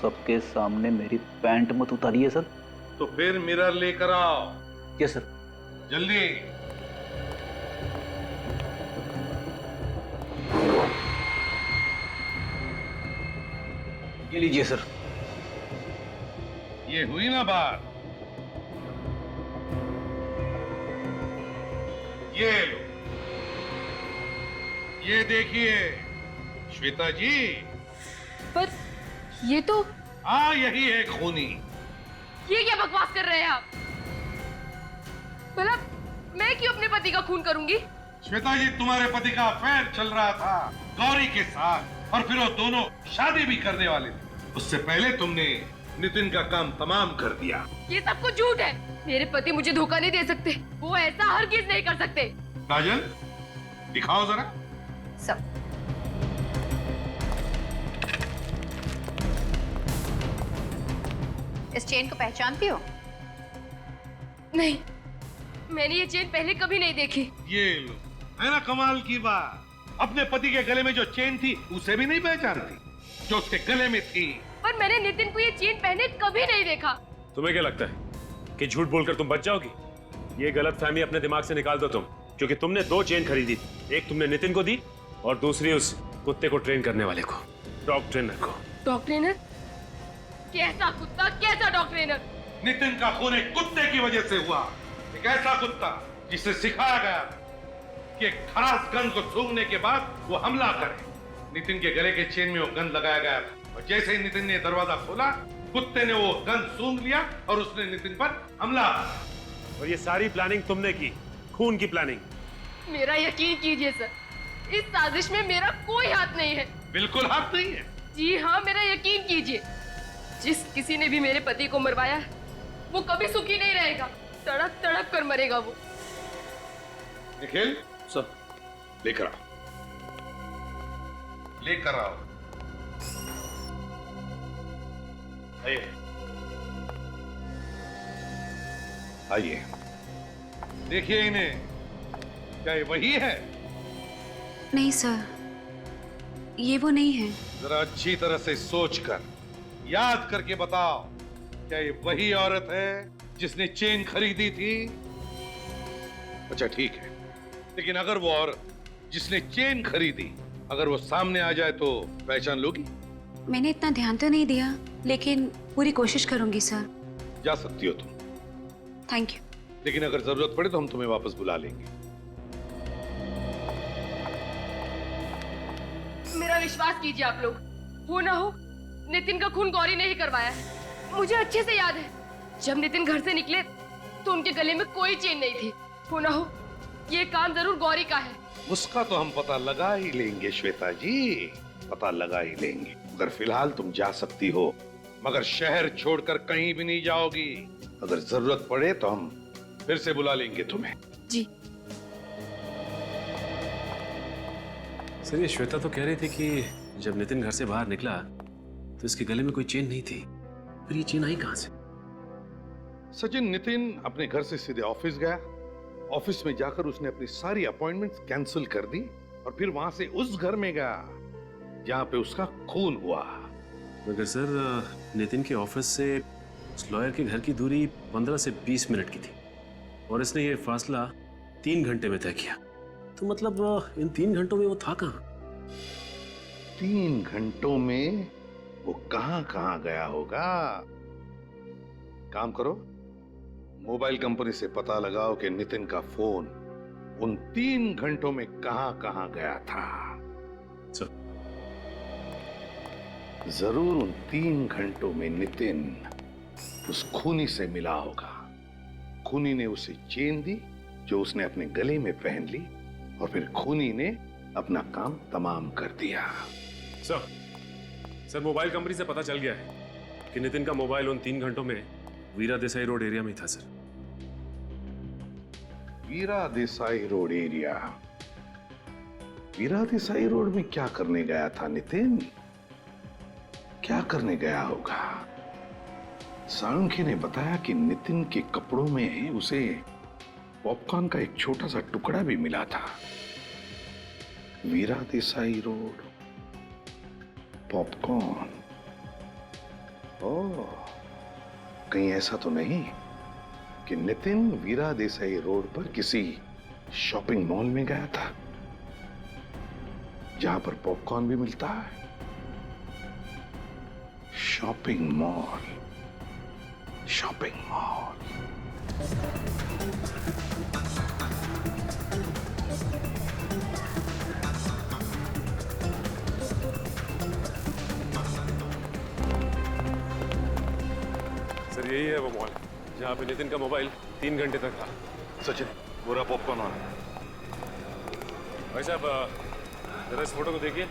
सबके सामने मेरी पैंट मत उतारिए सर। तो फिर मिरर लेकर आओ। Yes sir. जल्दी। ये लीजिए सर। ये हुई ना बात। ये लो, ये देखिए श्वेता जी। पर ये तो, हाँ यही है खूनी। ये क्या बकवास कर रहे हैं आप? भला मैं क्यों अपने पति का खून करूंगी? श्वेता जी, तुम्हारे पति का अफेयर चल रहा था गौरी के साथ, और फिर वो दोनों शादी भी करने वाले थे। उससे पहले तुमने नितिन का काम तमाम कर दिया। ये सब कुछ झूठ है। मेरे पति मुझे धोखा नहीं दे सकते, वो ऐसा हरगिज नहीं कर सकते। काजल, दिखाओ जरा। सब इस चेन को पहचानती हो? नहीं, मैंने ये चेन पहले कभी नहीं देखी। ये लो, है ना कमाल की बात। अपने पति के गले में जो चेन थी उसे भी नहीं पहचानती जो उसके गले में थी। पर मैंने नितिन को ये चेन पहने कभी नहीं देखा। तुम्हें क्या लगता है कि झूठ बोलकर तुम बच जाओगी? ये गलतफहमी अपने दिमाग से निकाल दो तुम, क्योंकि तुमने 2 चेन खरीदी थी। एक तुमने नितिन को दी और दूसरी उस कुत्ते को ट्रेन करने वाले को, डॉग ट्रेनर को। Dog trainer? कैसा कुत्ता, कैसा डॉग ट्रेनर? नितिन का खून एक कुत्ते की वजह से हुआ। एक ऐसा कुत्ता जिसे सिखाया गया कि एक खरास गंध को सूंघने के बाद वो हमला करे। नितिन के गले के चेन में वो गंध लगाया गया था, और जैसे ही नितिन ने दरवाजा खोला, कुत्ते ने वो गन सूंघ लिया और उसने नितिन पर हमला। और ये सारी प्लानिंग तुमने की, खून की प्लानिंग। मेरा यकीन कीजिए सर, इस साजिश में मेरा कोई हाथ नहीं है। बिल्कुल हाथ नहीं है। जी हाँ, मेरा यकीन कीजिए। जिस किसी ने भी मेरे पति को मरवाया है, वो कभी सुखी नहीं रहेगा। तड़प तड़प कर मरेगा वो। निखिल सर, लेकर आओ, लेकर आओ। आइए, आइए, देखिए इन्हें। क्या ये वही है? नहीं सर, ये वो नहीं है। जरा अच्छी तरह से सोचकर याद करके बताओ, क्या ये वही औरत है जिसने चेन खरीदी थी? अच्छा ठीक है, लेकिन अगर वो औरत जिसने चेन खरीदी अगर वो सामने आ जाए तो पहचान लोगी? मैंने इतना ध्यान तो नहीं दिया, लेकिन पूरी कोशिश करूंगी सर। जा सकती हो तुम, थैंक यू। लेकिन अगर जरूरत पड़े तो हम तुम्हें वापस बुला लेंगे। मेरा विश्वास कीजिए आप लोग, हो ना हो नितिन का खून गौरी ने ही करवाया है। मुझे अच्छे से याद है, जब नितिन घर से निकले तो उनके गले में कोई चेन नहीं थी। हो ना हो ये काम जरूर गौरी का है। उसका तो हम पता लगा ही लेंगे श्वेता जी, पता लगा ही लेंगे। अगर फिलहाल तुम जा सकती हो, मगर शहर छोड़कर कहीं भी नहीं जाओगी। अगर जरूरत पड़े तो हम फिर से बुला लेंगे तुम्हें। जी सर, ये श्वेता तो कह रही थी कि जब नितिन घर से बाहर निकला तो इसके गले में कोई चेन नहीं थी। फिर ये चेन आई कहां से? सचिन, नितिन अपने घर से सीधे ऑफिस गया। ऑफिस में जाकर उसने अपनी सारी अपॉइंटमेंट्स कैंसिल कर दी और फिर वहां से उस घर में गया जहां पे उसका खून हुआ। मगर सर, नितिन के ऑफिस से उस लॉयर के घर की दूरी 15 से 20 मिनट की थी और इसने ये फासला 3 घंटे में तय किया। तो मतलब इन 3 घंटों में वो था कहां? 3 घंटों में वो कहां गया होगा? काम करो, मोबाइल कंपनी से पता लगाओ कि नितिन का फोन उन 3 घंटों में कहां गया था। जरूर उन 3 घंटों में नितिन उस खूनी से मिला होगा। खूनी ने उसे चेन दी जो उसने अपने गले में पहन ली और फिर खूनी ने अपना काम तमाम कर दिया। सर, मोबाइल कंपनी से पता चल गया है कि नितिन का मोबाइल उन 3 घंटों में वीरा देसाई रोड एरिया में था। सर, वीरा देसाई रोड एरिया? वीरा देसाई रोड में क्या करने गया था नितिन? क्या करने गया होगा? सांख्य ने बताया कि नितिन के कपड़ों में उसे पॉपकॉर्न का एक छोटा सा टुकड़ा भी मिला था। वीरा देसाई रोड, पॉपकॉर्न। ओह, कहीं ऐसा तो नहीं कि नितिन वीरा देसाई रोड पर किसी शॉपिंग मॉल में गया था जहां पर पॉपकॉर्न भी मिलता है? Shopping mall, shopping mall. Sir, यही है वो मॉल जहाँ पे नितिन का मोबाइल 3 घंटे तक था। सचिन, पूरा पॉपकॉर्न आ। भाई साहब, जरा इस फोटो को देखिए।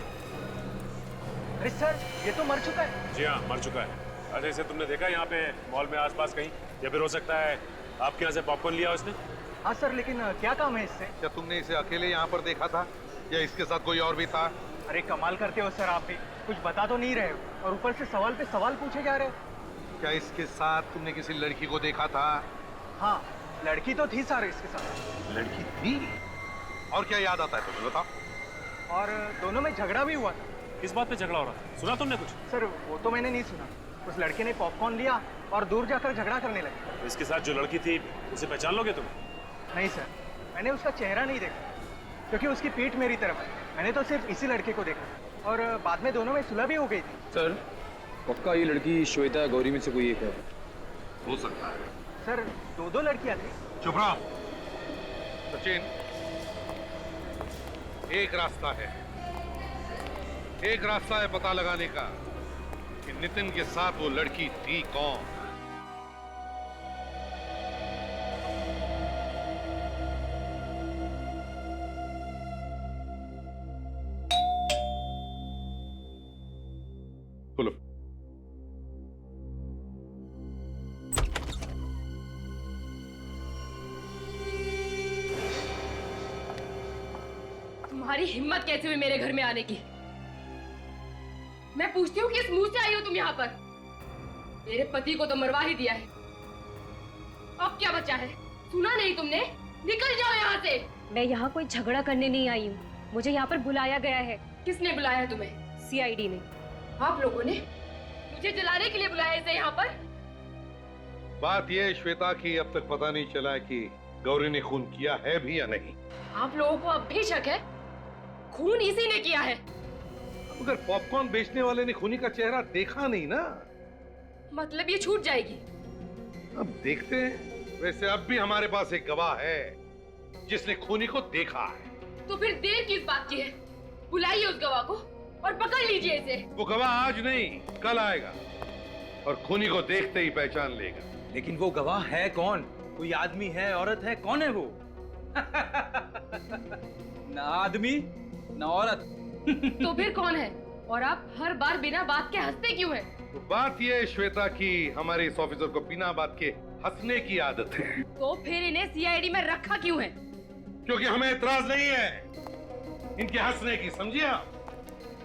अरे सर, ये तो मर चुका है। जी हाँ, मर चुका है। अरे इसे तुमने देखा यहाँ पे मॉल में आसपास कहीं? या फिर हो सकता है आपके यहाँ से पॉपकॉर्न लिया उसने? हाँ सर, लेकिन क्या काम है इससे? क्या तुमने इसे अकेले यहाँ पर देखा था या इसके साथ कोई और भी था? अरे कमाल करते हो सर, आप भी कुछ बता तो नहीं रहे हो और ऊपर से सवाल पे सवाल पूछे जा रहे हो। क्या इसके साथ तुमने किसी लड़की को देखा था? हाँ, लड़की तो थी सर इसके साथ। लड़की थी? और क्या याद आता है तुम्हें, बताओ? और दोनों में झगड़ा भी हुआ था। किस बात पे झगड़ा हो रहा था? सुना तुमने कुछ? सर, वो तो मैंने नहीं सुना। उस लड़के ने पॉपकॉर्न लिया और दूर जाकर झगड़ा करने लगे। इसके साथ जो लड़की थी उसे पहचान लोगे तुम? नहीं सर, मैंने उसका चेहरा नहीं देखा क्योंकि उसकी पीठ मेरी तरफ है। मैंने तो सिर्फ इसी लड़के को देखा और बाद में दोनों में सुलह भी हो गई थी। सर, पक्का ये लड़की श्वेता गौरी में से कोई एक है? हो सकता है सर, 2 लड़कियां थी। चुप रहो सचिन, एक रास्ता है पता लगाने का। नितिन के साथ वो लड़की थी कौन? बोलो। तुम्हारी हिम्मत कैसे हुई मेरे घर में आने की? मैं पूछती हूँ किस मुंह से आई हो तुम यहाँ पर? मेरे पति को तो मरवा ही दिया है, अब क्या बचा है? सुना नहीं तुमने? निकल जाओ यहाँ से। मैं यहाँ कोई झगड़ा करने नहीं आई हूँ, मुझे यहाँ पर बुलाया गया है। किसने बुलाया है तुम्हें? सीआईडी ने। आप लोगों ने मुझे जलाने के लिए बुलाया इसे यहाँ पर? बात यह है श्वेता की अब तक पता नहीं चला है कि गौरी ने खून किया है भी या नहीं। आप लोगों को अब भी शक है? खून इसी ने किया है। मगर पॉपकॉर्न बेचने वाले ने खूनी का चेहरा देखा नहीं ना। मतलब ये छूट जाएगी? अब देखते हैं। वैसे अब भी हमारे पास एक गवाह है जिसने खूनी को देखा है। तो फिर देर किस बात की है? बुलाइए उस गवाह को और पकड़ लीजिए इसे। वो गवाह आज नहीं कल आएगा और खूनी को देखते ही पहचान लेगा। लेकिन वो गवाह है कौन? कोई आदमी है, औरत है, कौन है वो? ना आदमी ना औरत। तो फिर कौन है? और आप हर बार बिना बात के हंसते क्यों हैं? तो बात यह है श्वेता की हमारे इस ऑफिसर को बिना बात के हंसने की आदत है। तो फिर इन्हें सीआईडी में रखा क्यों है? क्योंकि हमें इतराज नहीं है इनके हंसने की, समझिए आप?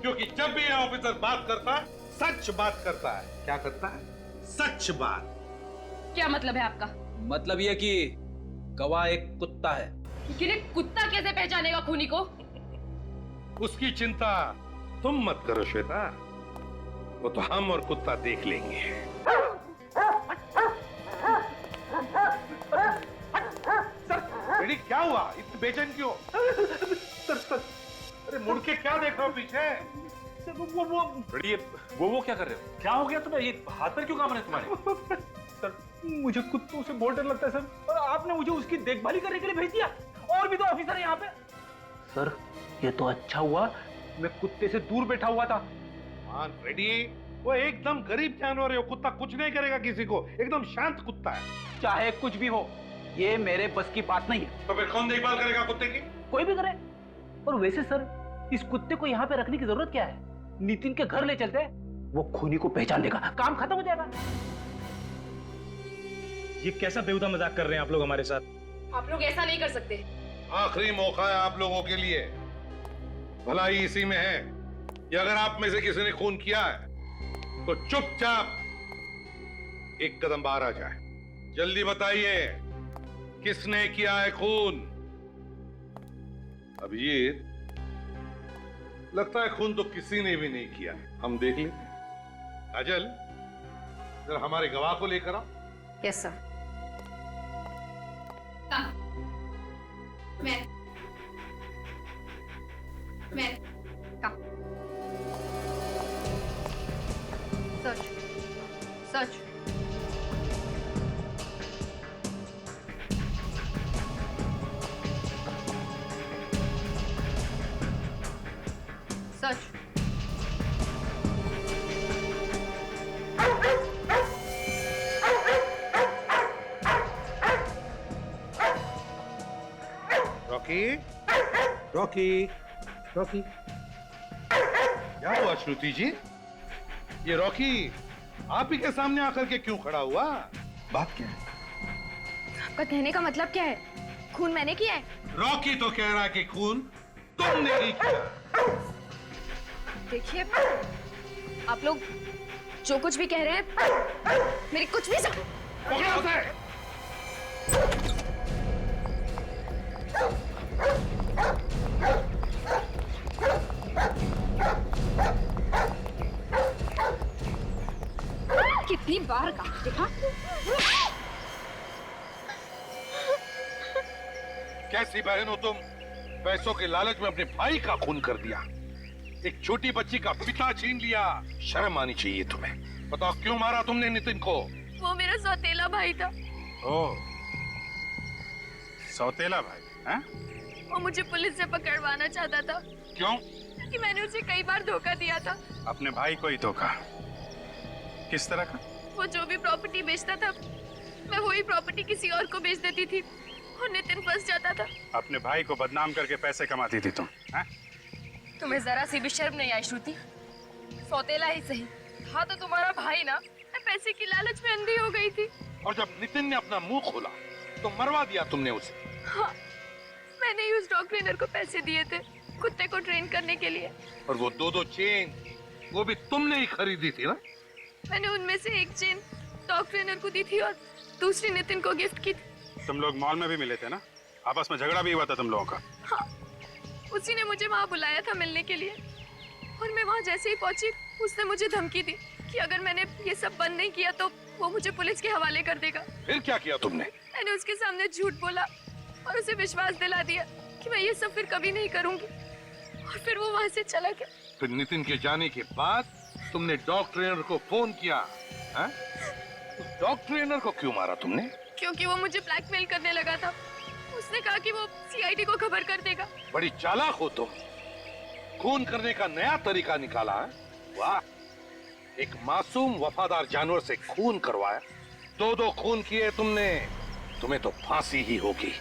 क्योंकि जब भी यह ऑफिसर बात करता है सच बात करता है। क्या करता है? सच बात। क्या मतलब है आपका? मतलब ये कि गवाह एक कुत्ता है। लेकिन कुत्ता कैसे पहचानेगा खूनी को? उसकी चिंता तुम मत करो श्वेता, वो तो हम और कुत्ता देख लेंगे। बेटी क्या हुआ? इतनी बेचैन क्यों? अरे मुड़ के क्या देख रहे हो पीछे? वो क्या कर रहे हो? क्या हो गया तुम्हें? ये हाथ पर क्यों काम रहे तुम्हारे? सर मुझे कुत्तों से बहुत डर लगता है सर, और आपने मुझे उसकी देखभाल करने के लिए भेज दिया। और भी तो ऑफिसर है यहाँ पे। सर ये तो अच्छा हुआ मैं कुत्ते से दूर बैठा हुआ था। रेडी, वो एकदम गरीब जानवर है। वो कुत्ता कुछ नहीं करेगा किसी को, एकदम शांत कुत्ता है। चाहे कुछ भी हो, ये मेरे बस की बात नहीं है। तो फिर कौन देखभाल करेगा कुत्ते की? कोई भी करे। और वैसे सर इस कुत्ते को यहाँ पे रखने की जरूरत क्या है? नितिन के घर ले चलते हैं, वो खूनी को पहचान लेगा, काम खत्म हो जाएगा। ये कैसा बेहुदा मजाक कर रहे हैं आप लोग हमारे साथ? आप लोग ऐसा नहीं कर सकते। आखिरी मौका है आप लोगों के लिए। भलाई इसी में है कि अगर आप में से किसी ने खून किया है तो चुपचाप एक कदम बाहर आ जाए। जल्दी बताइए किसने किया है खून? अभिजीत, लगता है खून तो किसी ने भी नहीं किया। हम देख लेते हैं। काजल, जरा हमारे गवाह को लेकर आओ। Yes sir. मैं सच सच सच। रॉकी, रॉकी, रॉकी, क्या हुआ श्रुति जी? ये रॉकी आप ही के सामने आकर के क्यों खड़ा हुआ? बात क्या है? आपका कहने का मतलब क्या है? खून मैंने किया है? रॉकी तो कह रहा है कि खून तुमने ही किया। देखिए, आप लोग जो कुछ भी कह रहे हैं मेरी कुछ भी पकड़ो उसे। कितनी बार कहा देखा? कैसी बहन हो तुम? पैसों के लालच में अपने भाई का खून कर दिया, एक छोटी बच्ची का पिता छीन लिया। शर्म आनी चाहिए तुम्हें। बताओ क्यों मारा तुमने नितिन को? वो मेरा सौतेला भाई था। ओह, सौतेला भाई? हैं? वो मुझे पुलिस से पकड़वाना चाहता था। क्यों? कि मैंने उसे कई बार धोखा दिया था। अपने भाई को ही धोखा? किस तरह का? वो जो भी प्रॉपर्टी बेचता था मैं वही प्रॉपर्टी किसी और को बेच देती थी और नितिन फंस जाता था। अपने भाई को बदनाम करके पैसे कमाती थी तुम, हैं? तुम्हें जरा सी भी शर्म नहीं आई श्रुति? सौतेला ही सही था तो तुम्हारा भाई ना, मैं पैसे की लालच में अंधी हो गई थी। और जब नितिन ने अपना मुंह खोला तो मरवा दिया तुमने उसे। हाँ, मैंने ही उस डॉग ट्रेनर को पैसे दिए थे कुत्ते को ट्रेन करने के लिए। और वो 2-2 चेन वो भी तुमने ही खरीदी थी ना? मैंने उनमें से एक चेन डॉग ट्रेनर को दी थी और दूसरी नितिन को गिफ्ट की थी। तुम लोग मॉल में भी मिले थे ना? आपस में झगड़ा भी हुआ था तुम लोगों का? हाँ, उसी ने मुझे वहाँ बुलाया था मिलने के लिए और मैं वहाँ जैसे ही पहुंची उसने मुझे धमकी दी कि अगर मैंने ये सब बंद नहीं किया तो वो मुझे पुलिस के हवाले कर देगा। फिर क्या किया तुमने? मैंने उसके सामने झूठ बोला और उसे विश्वास दिला दिया कि मैं ये सब फिर कभी नहीं करूंगी और फिर वो वहाँ से चला गया। फिर नितिन के जाने के बाद तुमने डॉग ट्रेनर को फोन किया, हैं? तो डॉग ट्रेनर को क्यों मारा तुमने? क्योंकि वो मुझे ब्लैकमेल करने लगा था। उसने कहा कि वो सीआईडी को खबर कर देगा। बड़ी चालाक हो तुम, खून करने का नया तरीका निकाला है। वाह, एक मासूम वफादार जानवर से खून करवाया, 2-2 खून किए तुमने, तुम्हें तो फांसी ही होगी।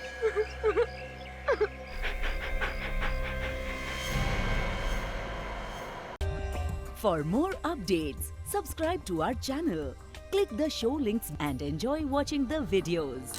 For more updates, subscribe to our channel, click the show links and enjoy watching the videos.